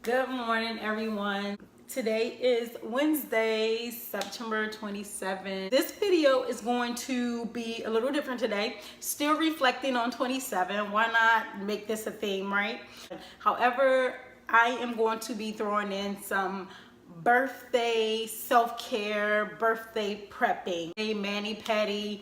Good morning, everyone. Today is Wednesday, September 27th. This video is going to be a little different today. Still reflecting on 27. Why not make this a theme, right? However, I am going to be throwing in some birthday self-care, birthday prepping, a mani-pedi,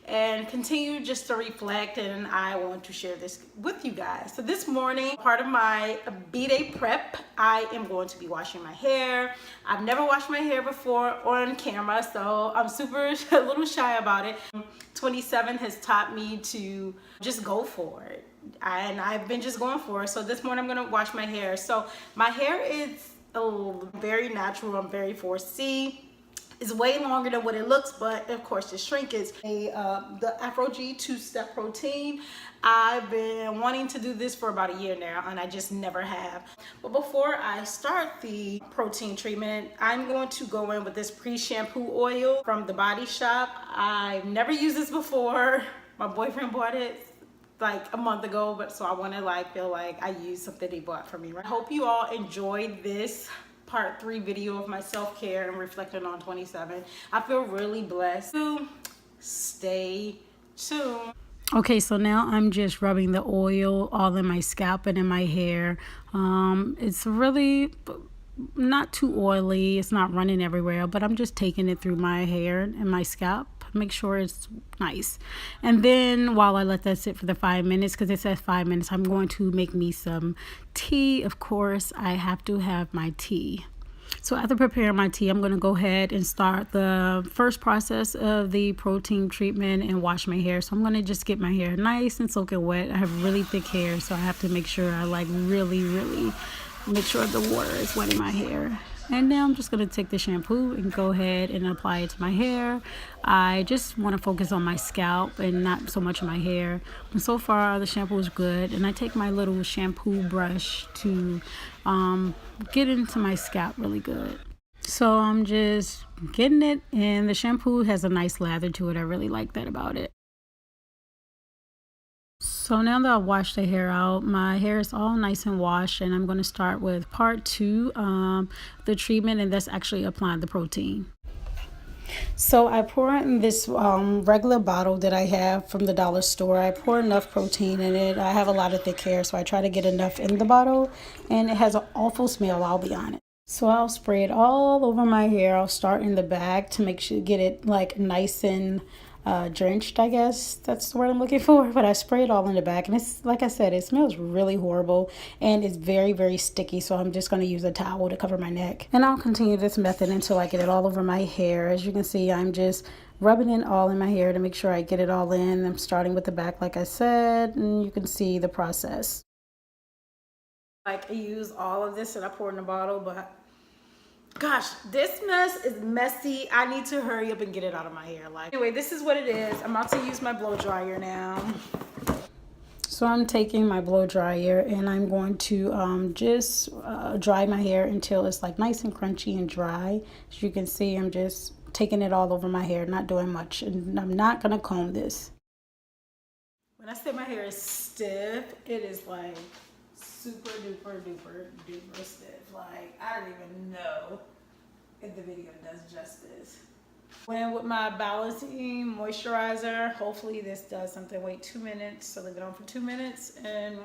and continue just to reflect, and I want to share this with you guys. So this morning, part of my B-Day prep, I am going to be washing my hair. I've never washed my hair before on camera, so I'm super a little shy about it. 27 has taught me to just go for it, and I've been just going for it. So this morning I'm gonna wash my hair. So my hair is very natural. I'm very 4C. It's way longer than what it looks, but of course the shrink is the AfroG 2-step protein. I've been wanting to do this for about a year now, and I just never have. But before I start the protein treatment, I'm going to go in with this pre-shampoo oil from The Body Shop. I've never used this before. My boyfriend bought it like a month ago, but so I want to feel like I used something he bought for me. I hope you all enjoyed this part 3 video of my self-care and reflecting on 27. I feel really blessed. Stay tuned. Okay, so now I'm just rubbing the oil all in my scalp and in my hair. It's really not too oily. It's not running everywhere, but I'm just taking it through my hair and my scalp. Make sure it's nice. And then while I let that sit for the 5 minutes, because it says 5 minutes, I'm going to make me some tea. Of course, I have to have my tea. So after preparing my tea, I'm going to go ahead and start the first process of the protein treatment and wash my hair. So I'm going to just get my hair nice and soaking wet. I have really thick hair, so I have to make sure I really make sure the water is wet in my hair. And now I'm just going to take the shampoo and go ahead and apply it to my hair. I just want to focus on my scalp and not so much my hair. And so far, the shampoo is good. And I take my little shampoo brush to get into my scalp really good. So I'm just getting it, and the shampoo has a nice lather to it. I really like that about it. So now that I've washed the hair out, my hair is all nice and washed, and I'm going to start with part 2, the treatment, and that's actually applying the protein. So I pour in this regular bottle that I have from the dollar store. I pour enough protein in it. I have a lot of thick hair, so I try to get enough in the bottle, and it has an awful smell, I'll be honest. So I'll spray it all over my hair. I'll start in the back to make sure get it like nice and drenched, I guess that's the word I'm looking for. But I spray it all in the back, and it's like I said, it smells really horrible, and it's very sticky. So I'm just going to use a towel to cover my neck, and I'll continue this method until I get it all over my hair. As you can see, I'm just rubbing it all in my hair to make sure I get it all in. I'm starting with the back, like I said, and you can see the process. I use all of this and I pour in the bottle, but gosh, this mess is messy. I need to hurry up and get it out of my hair. Anyway, this is what it is. I'm about to use my blow dryer now. So I'm taking my blow dryer and I'm going to just dry my hair until it's like nice and crunchy and dry. As you can see, I'm just taking it all over my hair, not doing much, and I'm not gonna comb this. When I say my hair is stiff, it is like super duper stiff. Like, I don't even know if the video does justice. Went with my balancing moisturizer. Hopefully this does something. Wait 2 minutes, so leave it on for 2 minutes. And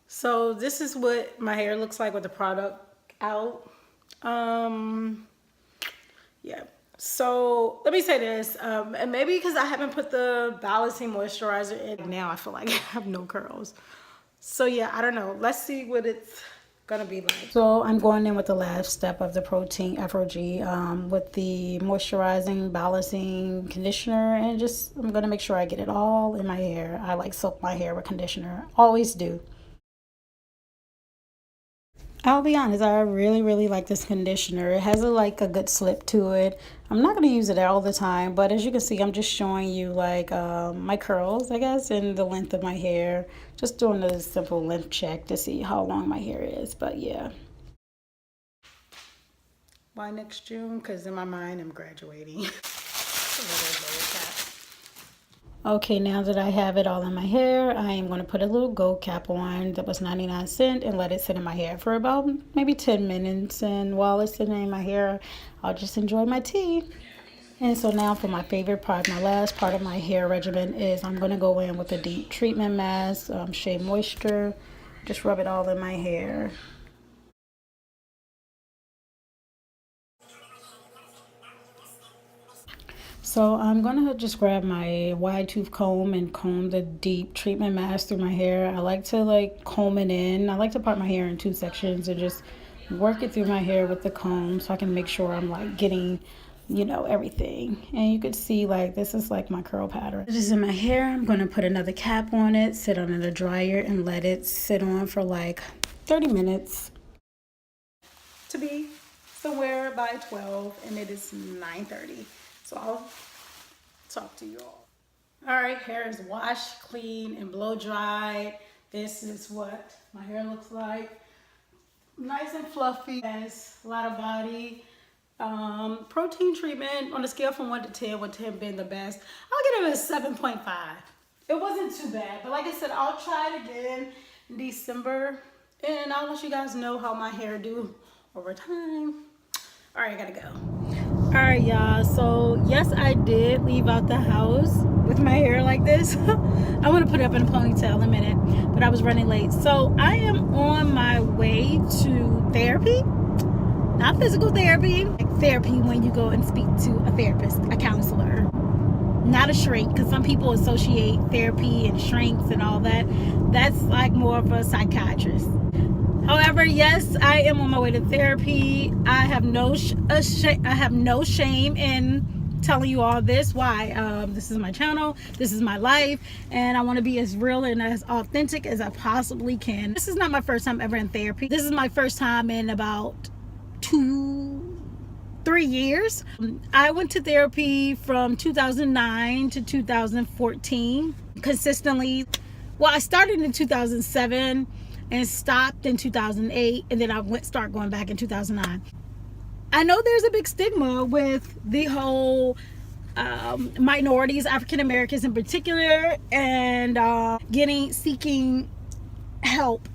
so this is what my hair looks like with the product out. Yeah. So let me say this, and maybe because I haven't put the balancing moisturizer in, now I feel like I have no curls. So yeah, I don't know. Let's see what it's gonna be like. So I'm going in with the last step of the protein AfroG with the moisturizing, balancing conditioner, and just I'm gonna make sure I get it all in my hair. I like soak my hair with conditioner, always do. I'll be honest, I really like this conditioner. It has a good slip to it. I'm not going to use it all the time, but as you can see, I'm just showing you my curls, I guess, and the length of my hair. Just doing a simple length check to see how long my hair is, but yeah. By next June, because in my mind, I'm graduating. Okay, now that I have it all in my hair, I am going to put a little gold cap on that was 99 cents and let it sit in my hair for about maybe 10 minutes. And while it's sitting in my hair, I'll just enjoy my tea. And so now for my favorite part, my last part of my hair regimen is I'm going to go in with a deep treatment mask, Shea Moisture. Just rub it all in my hair. So I'm gonna just grab my wide tooth comb and comb the deep treatment mask through my hair. I like to comb it in. I like to part my hair in two sections and just work it through my hair with the comb so I can make sure I'm getting, everything. And you could see this is my curl pattern. This is in my hair. I'm gonna put another cap on it, sit on the dryer and let it sit on for 30 minutes. To be somewhere by 12 and it is 9:30. So I'll talk to you all. All right, hair is washed, clean, and blow dried. This is what my hair looks like. Nice and fluffy, has a lot of body. Protein treatment on a scale from 1 to 10, with 10 being the best, I'll give it a 7.5. It wasn't too bad, but like I said, I'll try it again in December, and I'll let you guys know how my hair do over time. All right, I gotta go. All right, y'all, so yes, I did leave out the house with my hair like this. I want to put it up in a ponytail in a minute, but I was running late. So I am on my way to therapy. Not physical therapy, therapy when you go and speak to a therapist, a counselor, not a shrink, because some people associate therapy and shrinks and all that. That's more of a psychiatrist. However, yes, I am on my way to therapy. I have no shame in telling you all this. Why? This is my channel. This is my life, and I want to be as real and as authentic as I possibly can. This is not my first time ever in therapy. This is my first time in about 2-3 years. I went to therapy from 2009 to 2014 consistently. Well, I started in 2007 and stopped in 2008, and then I started going back in 2009. I know there's a big stigma with the whole minorities, African Americans in particular, and seeking help.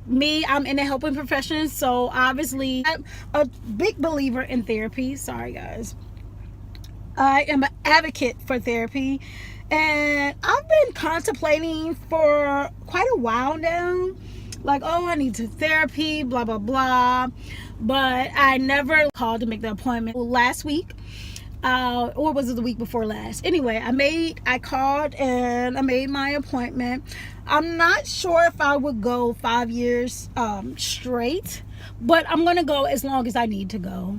Me, I'm in the helping profession, so obviously I'm a big believer in therapy. Sorry guys, I am an advocate for therapy, and I've been contemplating for quite a while now, oh, I need to therapy, blah blah blah, but I never called to make the appointment. Last week, or was it the week before last? Anyway, I called and I made my appointment. I'm not sure if I would go 5 years straight, but I'm gonna go as long as I need to go.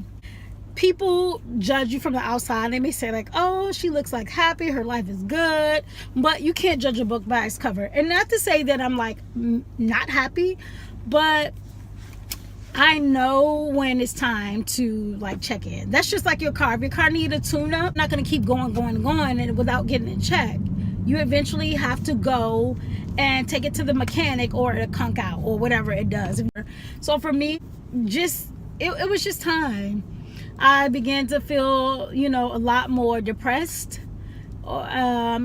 People judge you from the outside. They may say oh, she looks happy, her life is good, but you can't judge a book by its cover. And not to say that I'm not happy, but I know when it's time to check in. That's just like your car. If your car needs a tune-up, not gonna keep going and without getting it checked. You eventually have to go and take it to the mechanic, or it'll conk out, or whatever it does. So for me, it was just time. I began to feel, a lot more depressed. And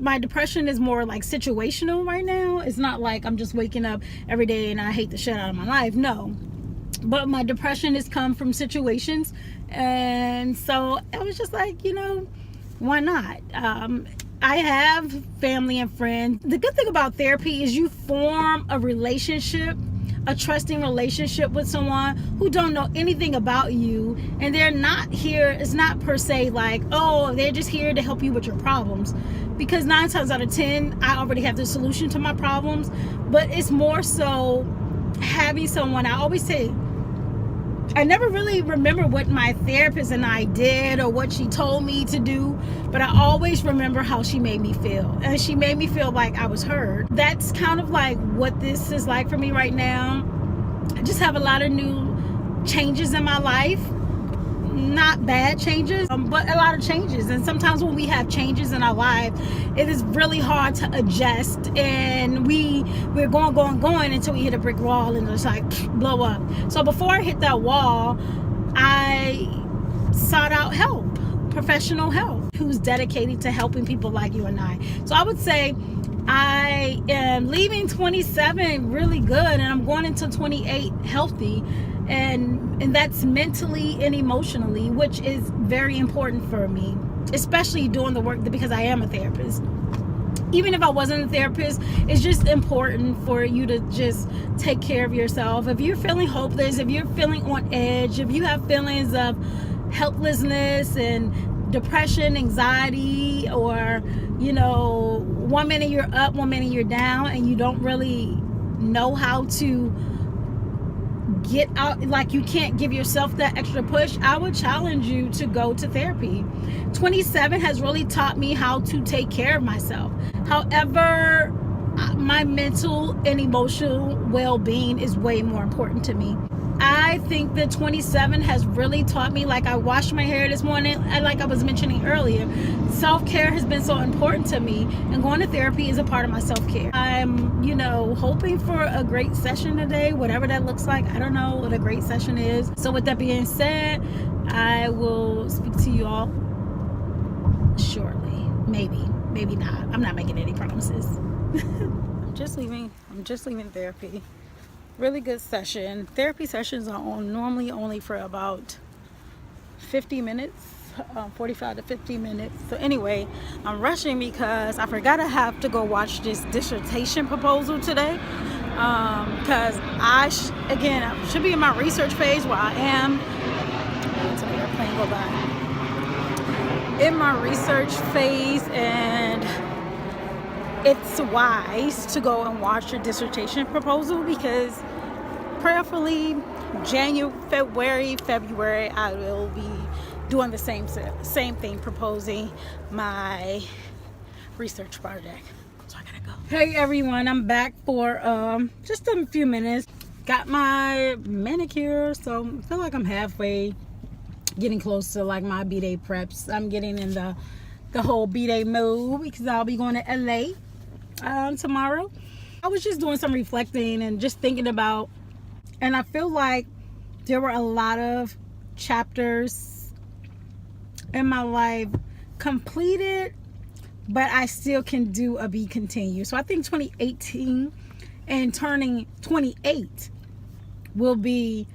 my depression is more situational right now. It's not I'm just waking up every day and I hate the shit out of my life. No. But my depression has come from situations. And so I was just why not? I have family and friends. The good thing about therapy is you form a relationship, a trusting relationship with someone who don't know anything about you, and they're not here. It's not per se oh, they're just here to help you with your problems, because 9 times out of 10 I already have the solution to my problems. But it's more so having someone. I always say, I never really remember what my therapist and I did or what she told me to do, but I always remember how she made me feel. And she made me feel like I was heard. That's kind of what this is for me right now. I just have a lot of new changes in my life. Not bad changes, but a lot of changes. And sometimes when we have changes in our life, it is really hard to adjust, and we're going until we hit a brick wall and it's blow up. So before I hit that wall, I sought out help, professional help. who's dedicated to helping people like you and I. So I would say I am leaving 27 really good, and I'm going into 28 healthy, and that's mentally and emotionally, which is very important for me, especially doing the work, because I am a therapist. Even if I wasn't a therapist, it's just important for you to just take care of yourself. If you're feeling hopeless, if you're feeling on edge, if you have feelings of helplessness and depression, anxiety, or, you know, one minute you're up, one minute you're down, and you don't really know how to get out, like you can't give yourself that extra push, I would challenge you to go to therapy. 27 has really taught me how to take care of myself. However, my mental and emotional well-being is way more important to me. I think that 27 has really taught me, like I washed my hair this morning, and like I was mentioning earlier, self-care has been so important to me, and going to therapy is a part of my self-care. I'm, you know, hoping for a great session today, whatever that looks like. I don't know what a great session is. So with that being said, I will speak to you all shortly. Maybe not. I'm not making any promises. I'm just leaving therapy. Really good session. Therapy sessions are normally only for about 50 minutes, 45 to 50 minutes. So anyway, I'm rushing because I forgot I have to go watch this dissertation proposal today. Because I should be in my research phase where I am. Until the airplane go by. In my research phase, and it's wise to go and watch your dissertation proposal, because prayerfully February I will be doing the same thing, proposing my research project. So I gotta go. Hey everyone, I'm back for just a few minutes. Got my manicure, so I feel like I'm halfway, getting close to like my B-Day preps. I'm getting in the whole B-Day mode, because I'll be going to LA tomorrow. I was just doing some reflecting and just thinking about, and I feel like there were a lot of chapters in my life completed, but I still can do a be continued. So I think 2018 and turning 28 will be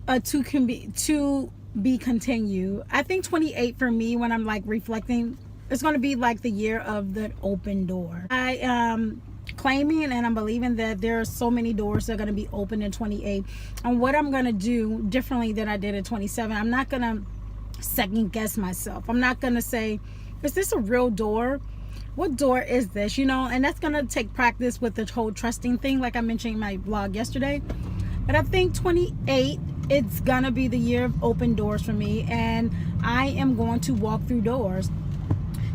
a to be continued. I think 28 for me, when I'm like reflecting, it's going to be like the year of the open door. I am claiming and I'm believing that there are so many doors that are going to be open in 28. And what I'm going to do differently than I did in 27, I'm not going to second guess myself. I'm not going to say, is this a real door? What door is this? You know, and that's going to take practice with the whole trusting thing, like I mentioned in my vlog yesterday. But I think 28, it's gonna be the year of open doors for me, and I am going to walk through doors.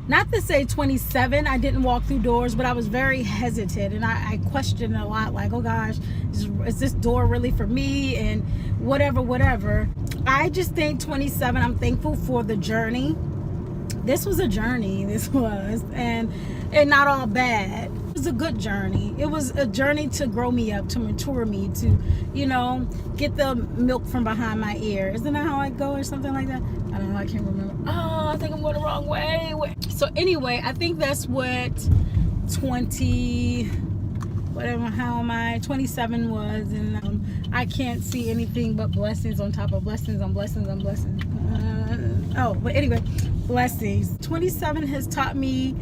Not to say 27 I didn't walk through doors, but I was very hesitant, and I questioned a lot, like, oh gosh, is this door really for me, and whatever. I just think 27, I'm thankful for the journey. This was a journey, and not all bad. It was a good journey. It was a journey to grow me up, to mature me, to, you know, get the milk from behind my ear. Isn't that how I go, or something like that? I don't know, I can't remember. Oh, I think I'm going the wrong way. So anyway, I think that's what 27 was, and I can't see anything but blessings on top of blessings on blessings on blessings. But anyway, blessings. 27 has taught me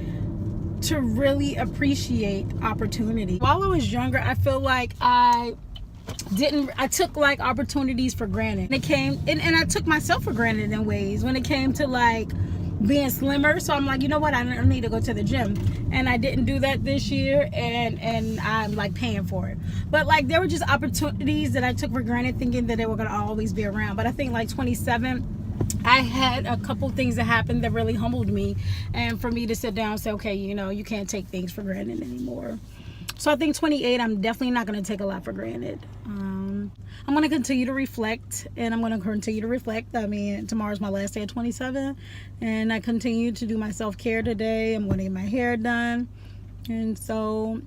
to really appreciate opportunity. While I was younger, I feel like I took like opportunities for granted. And I took myself for granted in ways when it came to like being slimmer. So I'm like, you know what, I don't need to go to the gym, and I didn't do that this year, and I'm like paying for it. But like there were just opportunities that I took for granted, thinking that they were going to always be around. But I think like 27, I had a couple things that happened that really humbled me, and for me to sit down and say, okay, you know, you can't take things for granted anymore. So I think 28, I'm definitely not going to take a lot for granted. I'm going to continue to reflect, and I'm going to continue to reflect. I mean, tomorrow's my last day at 27, and I continue to do my self-care today. I'm going to get my hair done, and so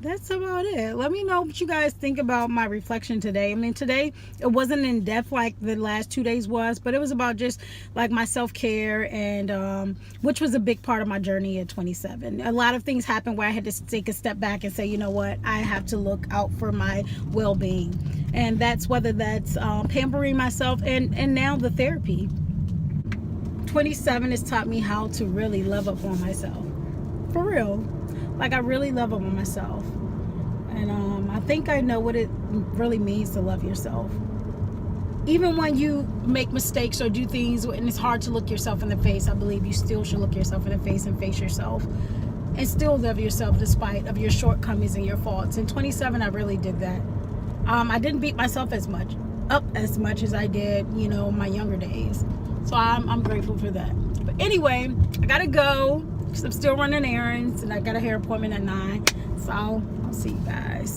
that's about it. Let me know what you guys think about my reflection today. I mean, today it wasn't in depth like the last 2 days was, but it was about just like my self-care, and which was a big part of my journey at 27. A lot of things happened where I had to take a step back and say, you know what, I have to look out for my well-being, and that's whether that's pampering myself, and now the therapy. 27 has taught me how to really love up on myself, for real. Like, I really love up on myself, and I think I know what it really means to love yourself. Even when you make mistakes or do things and it's hard to look yourself in the face, I believe you still should look yourself in the face and face yourself, and still love yourself despite of your shortcomings and your faults. In 27, I really did that. I didn't beat myself as much as I did, my younger days. So I'm grateful for that. But anyway, I gotta go because I'm still running errands, and I got a hair appointment at 9. So I'll see you guys.